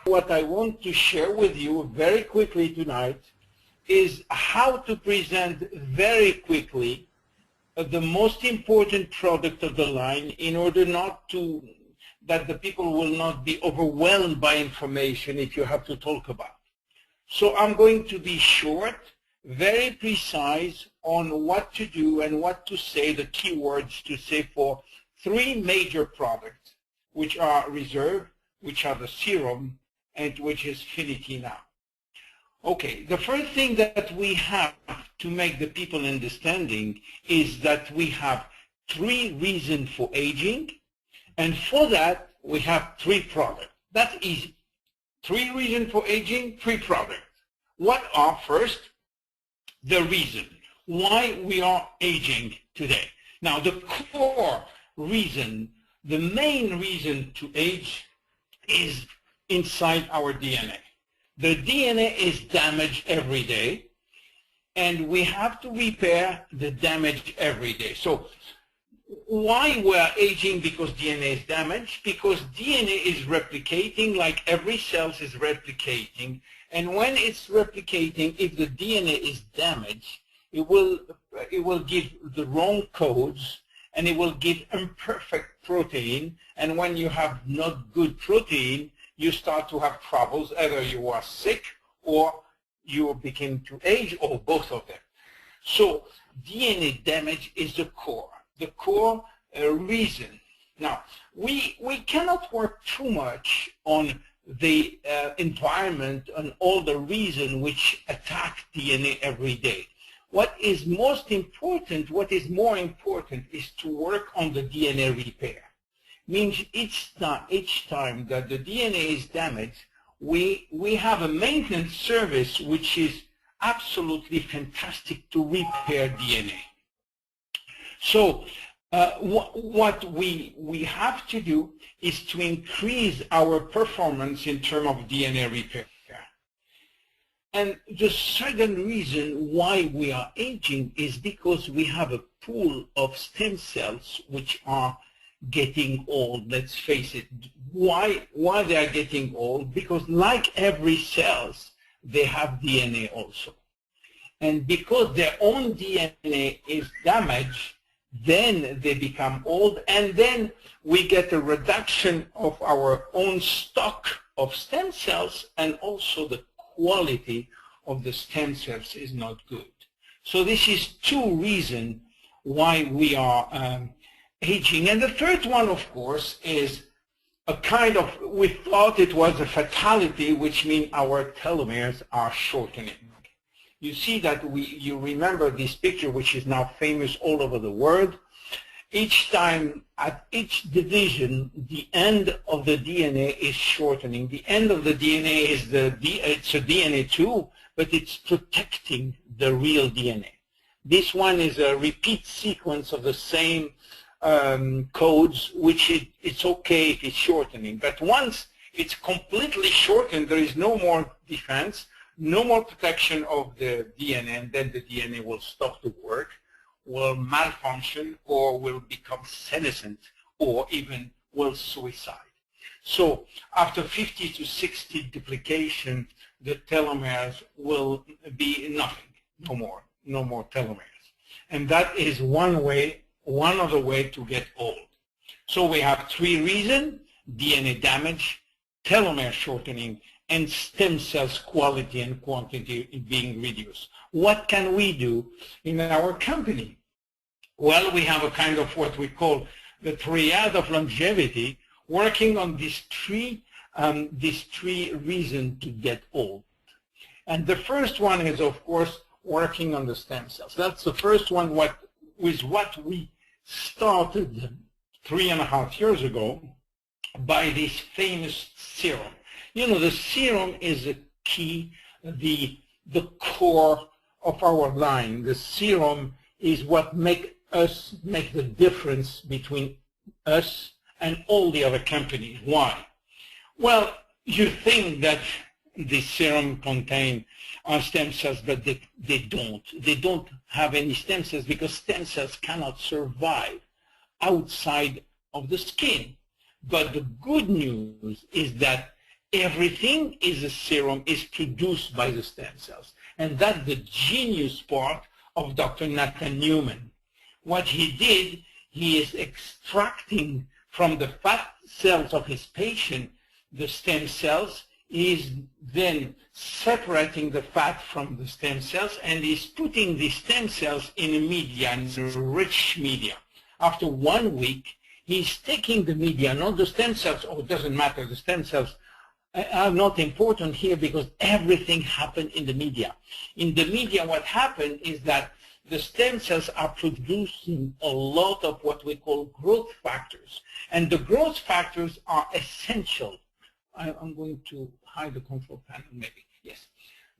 what I want to share with you very quickly tonight is how to present very quickly the most important product of the line in order that the people will not be overwhelmed by information if you have to talk about. So I'm going to be short, very precise on what to do and what to say, the keywords to say for three major products, which are Reserve, which are the Serum, and which is Finiti now. Okay, the first thing that we have to make the people understanding is that we have three reasons for aging, and for that we have three products. That's easy. Three reasons for aging, three products. What are first the reason why we are aging today? Now the core reason, the main reason to age is inside our DNA. The DNA is damaged every day, and we have to repair the damage every day. So why we are aging? Because DNA is damaged, because DNA is replicating like every cell is replicating, and when it's replicating, if the DNA is damaged, it will give the wrong codes, and it will give imperfect protein, and when you have not good protein, you start to have troubles. Either you are sick or you begin to age, or both of them. So DNA damage is the core reason. Now, we cannot work too much on the environment and all the reasons which attack DNA every day. What is most important, what is more important, is to work on the DNA repair. Means each time that the DNA is damaged, we have a maintenance service which is absolutely fantastic to repair DNA. So what we have to do is to increase our performance in terms of DNA repair. And the second reason why we are aging is because we have a pool of stem cells which are getting old. Let's face it. Why they are getting old? Because like every cells, they have DNA also. And because their own DNA is damaged, then they become old, and then we get a reduction of our own stock of stem cells, and also the quality of the stem cells is not good. So this is two reasons why we are aging. And the third one, of course, is a kind of, we thought it was a fatality, which means our telomeres are shortening. You see that you remember this picture, which is now famous all over the world. Each time, at each division, the end of the DNA is shortening. The end of the DNA is it's a DNA too, but it's protecting the real DNA. This one is a repeat sequence of the same codes, which it's okay if it's shortening. But once it's completely shortened, there is no more defense, no more protection of the DNA, and then the DNA will stop to work, will malfunction, or will become senescent, or even will suicide. So after 50 to 60 duplication, the telomeres will be nothing, no more telomeres. And that is one other way to get old. So we have three reasons: DNA damage, telomere shortening, and stem cells quality and quantity being reduced. What can we do in our company? Well, we have a kind of what we call the triad of longevity, working on these three reasons to get old. And the first one is, of course, working on the stem cells. That's the first one, what we started 3.5 years ago by this famous serum. You know, the serum is a key, the core of our line. The serum is what make the difference between us and all the other companies. Why? Well, you think that the serum contain stem cells, but they don't have any stem cells, because stem cells cannot survive outside of the skin. But the good news is that Everything is a serum is produced by the stem cells. And that's the genius part of Dr. Nathan Newman. What he did, he is extracting from the fat cells of his patient the stem cells. He's then separating the fat from the stem cells, and he's putting the stem cells in a media, in a rich media. After 1 week, he's taking the media, not the stem cells. Oh, it doesn't matter. The stem cells are not important here because everything happened in the media. In the media, what happened is that the stem cells are producing a lot of what we call growth factors. And the growth factors are essential. I'm going to hide the control panel maybe. Yes.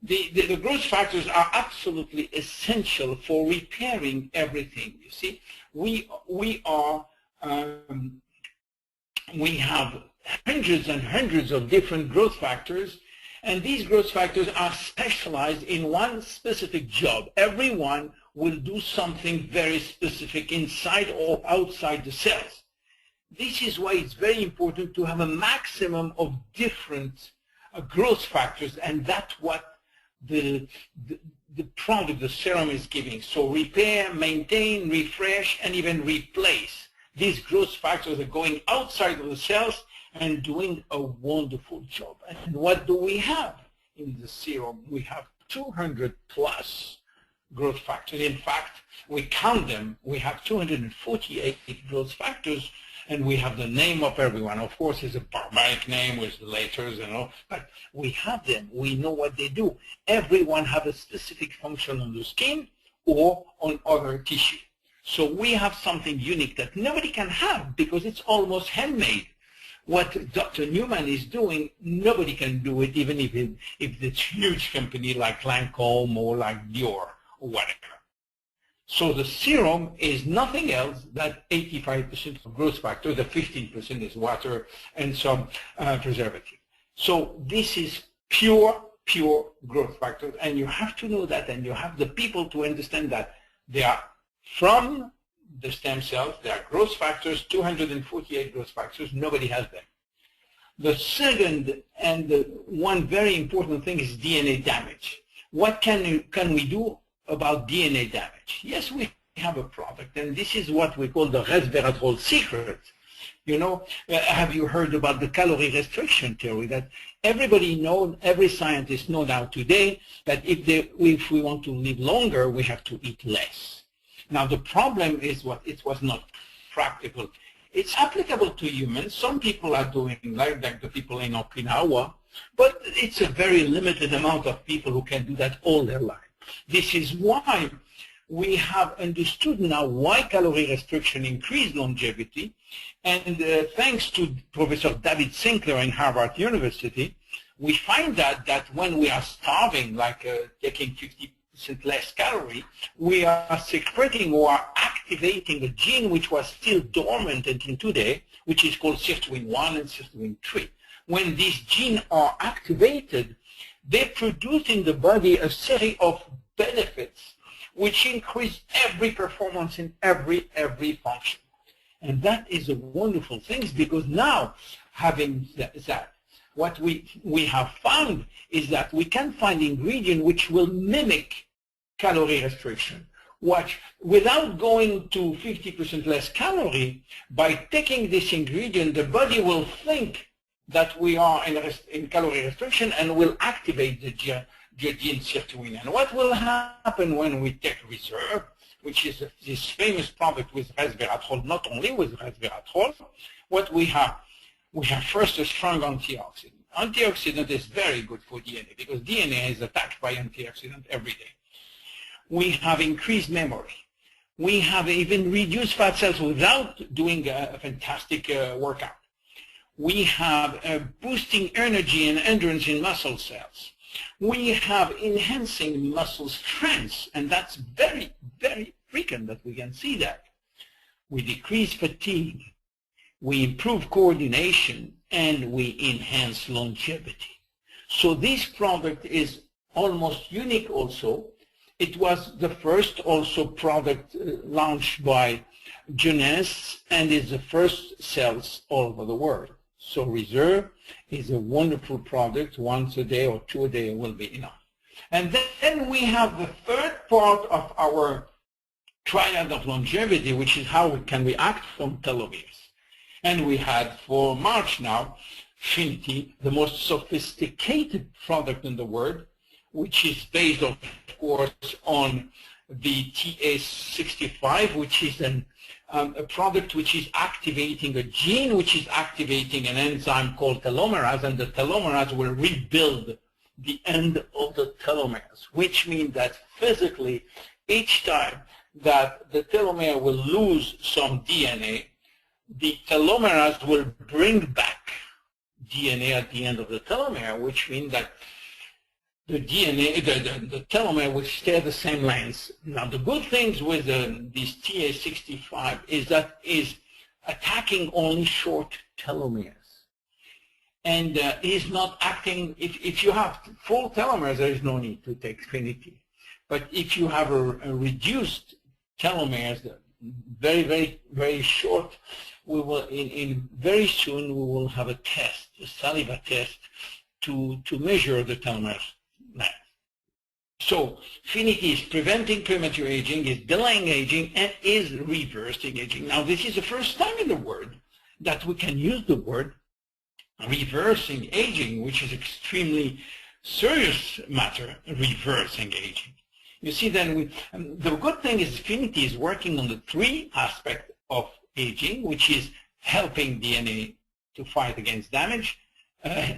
The growth factors are absolutely essential for repairing everything. You see, we have hundreds and hundreds of different growth factors, and these growth factors are specialized in one specific job. Everyone will do something very specific inside or outside the cells. This is why it's very important to have a maximum of different growth factors, and that's what the product, the serum, is giving. So repair, maintain, refresh, and even replace. These growth factors are going outside of the cells and doing a wonderful job. And what do we have in the serum? We have 200 plus growth factors. In fact, we count them. We have 248 growth factors, and we have the name of everyone. Of course, it's a barbaric name with letters and all, but we have them. We know what they do. Everyone has a specific function on the skin or on other tissue. So we have something unique that nobody can have because it's almost handmade. What Dr. Newman is doing, nobody can do it, even if it's a huge company like Lancome or like Dior or whatever. So the serum is nothing else than 85% of growth factor. The 15% is water and some preservative. So this is pure growth factors, and you have to know that, and you have the people to understand that they are from the stem cells. There are growth factors, 248 growth factors. Nobody has them. The second and the one very important thing is DNA damage. What can we do about DNA damage? Yes, we have a product, and this is what we call the resveratral secret. You know, have you heard about the calorie restriction theory? That everybody knows, every scientist knows now today that if we want to live longer, we have to eat less. Now the problem is it was not practical. It's applicable to humans. Some people are doing like the people in Okinawa, but it's a very limited amount of people who can do that all their life. This is why we have understood now why calorie restriction increased longevity, and thanks to Professor David Sinclair in Harvard University, we find that when we are starving, like taking 50% less calorie, we are secreting or activating a gene which was still dormant until today, which is called sirtuin-1 and sirtuin-3. When these genes are activated, they produce in the body a series of benefits which increase every performance in every function. And that is a wonderful thing, because now, having that, what we have found is that we can find ingredients which will mimic calorie restriction. Without going to 50% less calorie, by taking this ingredient, the body will think that we are in calorie restriction and will activate the gene sirtuin. And what will happen when we take Reserve, which is this famous product with resveratrol, not only with resveratrol, what we have first a strong antioxidant. Antioxidant is very good for DNA because DNA is attacked by antioxidant every day. We have increased memory. We have even reduced fat cells without doing a fantastic workout. We have boosting energy and endurance in muscle cells. We have enhancing muscle strength, and that's very, very frequent that we can see that. We decrease fatigue, we improve coordination, and we enhance longevity. So this product is almost unique also. It was the first also product launched by J&S, and is the first sales all over the world. So Reserve is a wonderful product. Once a day or 2 a day will be enough. And then we have the third part of our triad of longevity, which is how we can react from telomeres. And we had for March now, Finiti, the most sophisticated product in the world, which is based, of course, on the TA65, which is a product which is activating a gene, which is activating an enzyme called telomerase, and the telomerase will rebuild the end of the telomeres, which means that physically, each time that the telomere will lose some DNA, the telomerase will bring back DNA at the end of the telomere, which means that the DNA, the telomere will stay the same length. Now, the good things with this TA65 is that is attacking only short telomeres. And is not acting, if you have full telomeres, there is no need to take Finiti. But if you have a reduced telomeres, very, very, very short, we will, very soon, we will have a test, a saliva test, to measure the telomeres length. So Finiti is preventing premature aging, is delaying aging, and is reversing aging. Now, this is the first time in the world that we can use the word reversing aging, which is extremely serious matter, reversing aging. You see, then the good thing is Finiti is working on the three aspects of aging, which is helping DNA to fight against damage,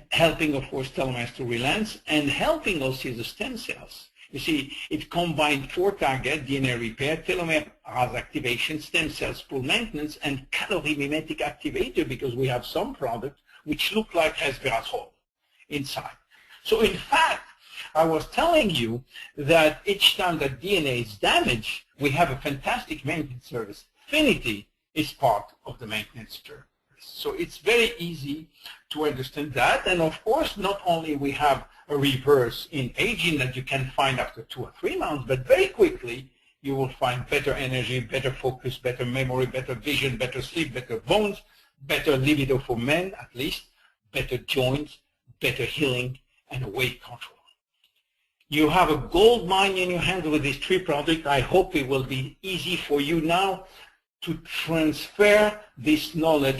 helping, of course, telomeres to relance, and helping also the stem cells. You see, it combined four targets: DNA repair, telomerase activation, stem cells pull maintenance, and calorie mimetic activator, because we have some products which look like resveratral inside. So in fact, I was telling you that each time that DNA is damaged, we have a fantastic maintenance service. Finiti is part of the maintenance service. So it's very easy to understand that. And of course, not only we have a reverse in aging that you can find after 2 or 3 months, but very quickly you will find better energy, better focus, better memory, better vision, better sleep, better bones, better libido for men at least, better joints, better healing, and weight control. You have a gold mine in your hand with these three products. I hope it will be easy for you now to transfer this knowledge